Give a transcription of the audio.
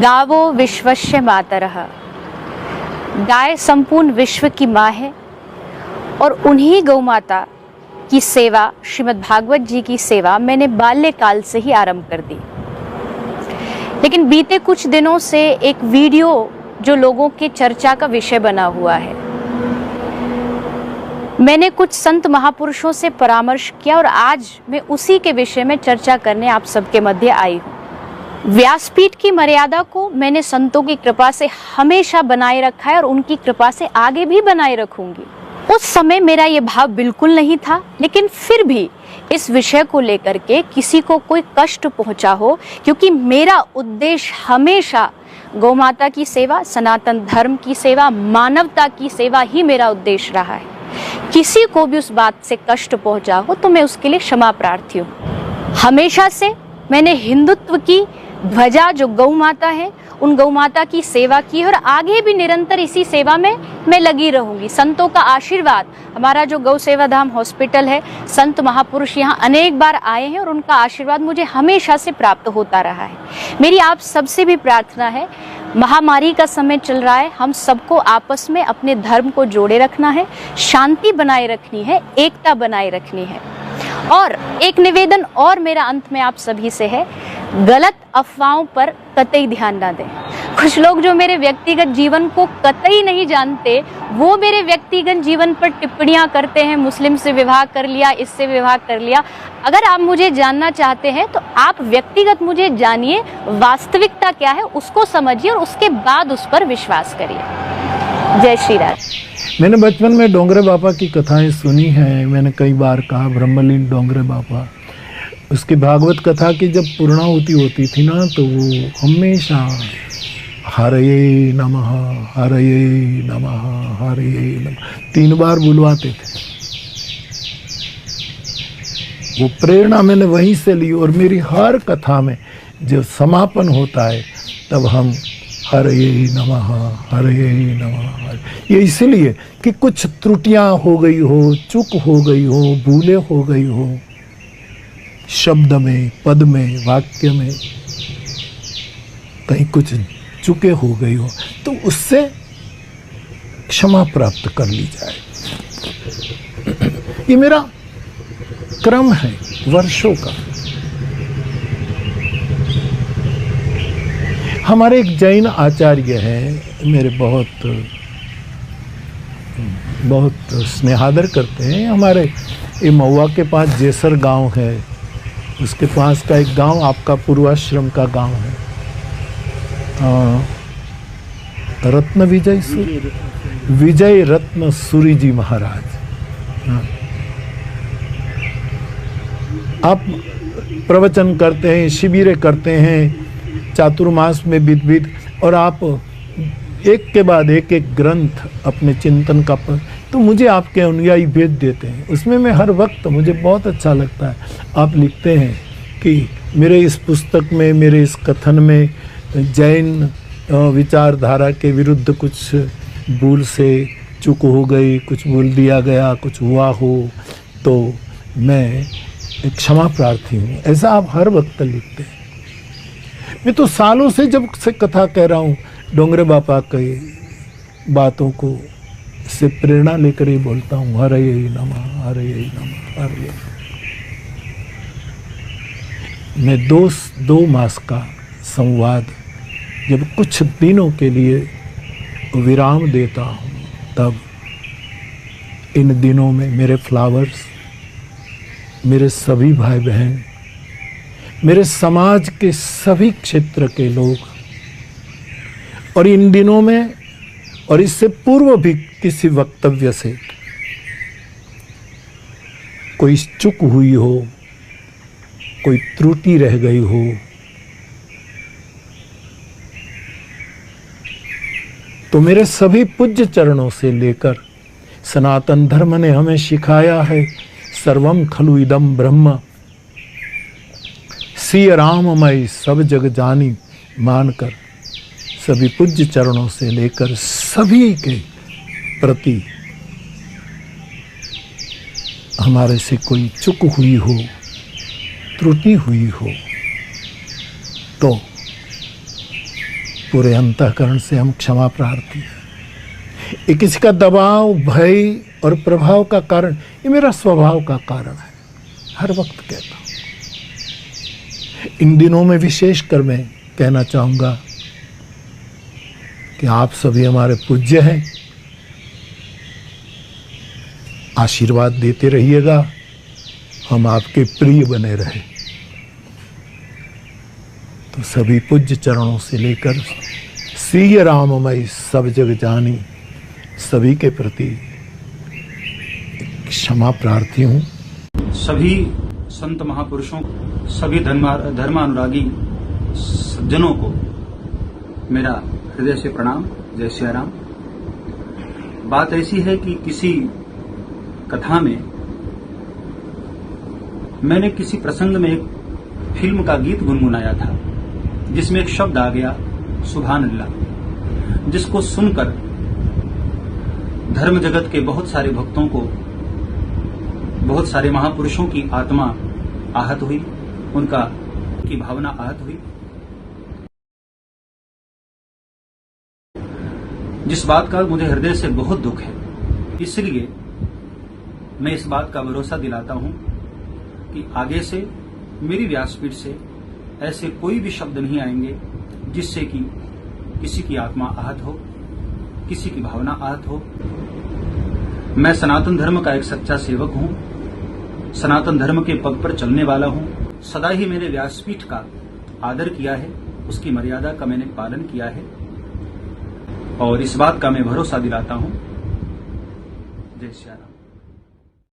गावो विश्वस्य मातरः। गाय संपूर्ण विश्व की माँ है और उन्हीं गौ माता की सेवा, श्रीमद् भागवत जी की सेवा मैंने बाल्यकाल से ही आरंभ कर दी। लेकिन बीते कुछ दिनों से एक वीडियो जो लोगों के चर्चा का विषय बना हुआ है, मैंने कुछ संत महापुरुषों से परामर्श किया और आज मैं उसी के विषय में चर्चा करने आप सबके मध्य आई हूँ। व्यासपीठ की मर्यादा को मैंने संतों की कृपा से हमेशा बनाए रखा है और उनकी कृपा से आगे भी बनाए रखूंगी। उस समय मेरा ये भाव बिल्कुल नहीं था, लेकिन फिर भी इस विषय को लेकर के किसी को कोई कष्ट पहुंचा हो, क्योंकि मेरा उद्देश्य हमेशा गौ माता की सेवा, सनातन धर्म की सेवा, मानवता की सेवा ही मेरा उद्देश्य रहा है। किसी को भी उस बात से कष्ट पहुंचा हो तो मैं उसके लिए क्षमा प्रार्थी हूँ। हमेशा से मैंने हिंदुत्व की ध्वजा जो गौ माता है, उन गौ माता की सेवा की और आगे भी निरंतर इसी सेवा में मैं लगी रहूंगी। संतों का आशीर्वाद, हमारा जो गौ सेवा धाम हॉस्पिटल है, संत महापुरुष यहाँ अनेक बार आए हैं और उनका आशीर्वाद मुझे हमेशा से प्राप्त होता रहा है। मेरी आप सबसे भी प्रार्थना है, महामारी का समय चल रहा है, हम सबको आपस में अपने धर्म को जोड़े रखना है, शांति बनाए रखनी है, एकता बनाए रखनी है। और एक निवेदन और मेरा अंत में आप सभी से है, गलत अफवाहों पर कतई ध्यान ना दें। कुछ लोग जो मेरे व्यक्तिगत जीवन को कतई नहीं जानते, वो मेरे व्यक्तिगत जीवन पर टिप्पणियां करते हैं, मुस्लिम से विवाह कर लिया, इससे विवाह कर लिया। अगर आप मुझे जानना चाहते हैं तो आप व्यक्तिगत मुझे जानिए, वास्तविकता क्या है उसको समझिए और उसके बाद उस पर विश्वास करिए। जय श्री राम। मैंने बचपन में डोंगरे बाबा की कथाएं सुनी हैं। मैंने कई बार कहा ब्रह्मलीन डोंगरे बाबा, उसकी भागवत कथा की जब पूर्णाहुति होती थी ना, तो वो हमेशा हरये नमः, हरये नमः, हरये नमः 3 बार बुलवाते थे। वो प्रेरणा मैंने वहीं से ली और मेरी हर कथा में जब समापन होता है तब हम हरये नमः, हरये नमः। ये इसलिए कि कुछ त्रुटियां हो गई हो, चूक हो गई हो, भूले हो गई हो, शब्द में, पद में, वाक्य में कहीं कुछ चुके हो गई हो तो उससे क्षमा प्राप्त कर ली जाए। ये मेरा क्रम है वर्षों का। हमारे एक जैन आचार्य हैं, मेरे बहुत स्नेहादर करते हैं। हमारे ये महुआ के पास जेसर गांव है, उसके पास का एक गांव आपका पूर्वाश्रम का गांव है, रत्न विजय रत्न सूरी जी महाराज। आप प्रवचन करते हैं, शिविरें करते हैं चातुर्मास में विद और आप एक के बाद एक ग्रंथ अपने चिंतन का तो मुझे आपके अनुयायी भेज देते हैं। उसमें मैं हर वक्त, मुझे बहुत अच्छा लगता है, आप लिखते हैं कि मेरे इस पुस्तक में, मेरे इस कथन में जैन विचारधारा के विरुद्ध कुछ भूल से चूक हो गई, कुछ बोल दिया गया, कुछ हुआ हो तो मैं क्षमा प्रार्थी हूँ। ऐसा आप हर वक्त लिखते हैं। मैं तो सालों से जब से कथा कह रहा हूँ डोंगरे बाबा के बातों को से प्रेरणा लेकर ही बोलता हूँ, हरये नमः, हरये नमः, हरये। मैं 2 मास का संवाद जब कुछ दिनों के लिए विराम देता हूँ, तब इन दिनों में मेरे फ्लावर्स, मेरे सभी भाई बहन, मेरे समाज के सभी क्षेत्र के लोग, और इन दिनों में और इससे पूर्व भी किसी वक्तव्य से कोई चूक हुई हो, कोई त्रुटि रह गई हो, तो मेरे सभी पूज्य चरणों से लेकर, सनातन धर्म ने हमें सिखाया है सर्वम खलु इदम ब्रह्म, सिय राममय सब जग जानी मानकर, सभी पूज्य चरणों से लेकर सभी के प्रति हमारे से कोई चूक हुई हो, त्रुटि हुई हो तो पूरे अंतःकरण से हम क्षमा प्रार्थी हैं। ये किसी का दबाव, भय और प्रभाव का कारण, ये मेरा स्वभाव का कारण है, हर वक्त कहता हूं। इन दिनों में विशेषकर मैं कहना चाहूंगा कि आप सभी हमारे पूज्य हैं, आशीर्वाद देते रहिएगा, हम आपके प्रिय बने रहे। तो सभी पूज्य चरणों से लेकर श्री राममय सब जग जानी सभी के प्रति क्षमा प्रार्थी हूं। सभी संत महापुरुषों, सभी धर्मानुरागी सज्जनों को मेरा हृदय से प्रणाम। जय श्री राम। बात ऐसी है कि किसी कथा में मैंने किसी प्रसंग में एक फिल्म का गीत गुनगुनाया था, जिसमें एक शब्द आ गया, सुभान अल्लाह, जिसको सुनकर धर्म जगत के बहुत सारे भक्तों को, बहुत सारे महापुरुषों की आत्मा आहत हुई, उनकी भावना आहत हुई। जिस बात का मुझे हृदय से बहुत दुख है, इसलिए मैं इस बात का भरोसा दिलाता हूं कि आगे से मेरी व्यासपीठ से ऐसे कोई भी शब्द नहीं आएंगे जिससे कि किसी की आत्मा आहत हो, किसी की भावना आहत हो। मैं सनातन धर्म का एक सच्चा सेवक हूं, सनातन धर्म के पग पर चलने वाला हूं। सदा ही मैंने व्यासपीठ का आदर किया है, उसकी मर्यादा का मैंने पालन किया है, और इस बात का मैं भरोसा दिलाता हूं। जय श्री राम।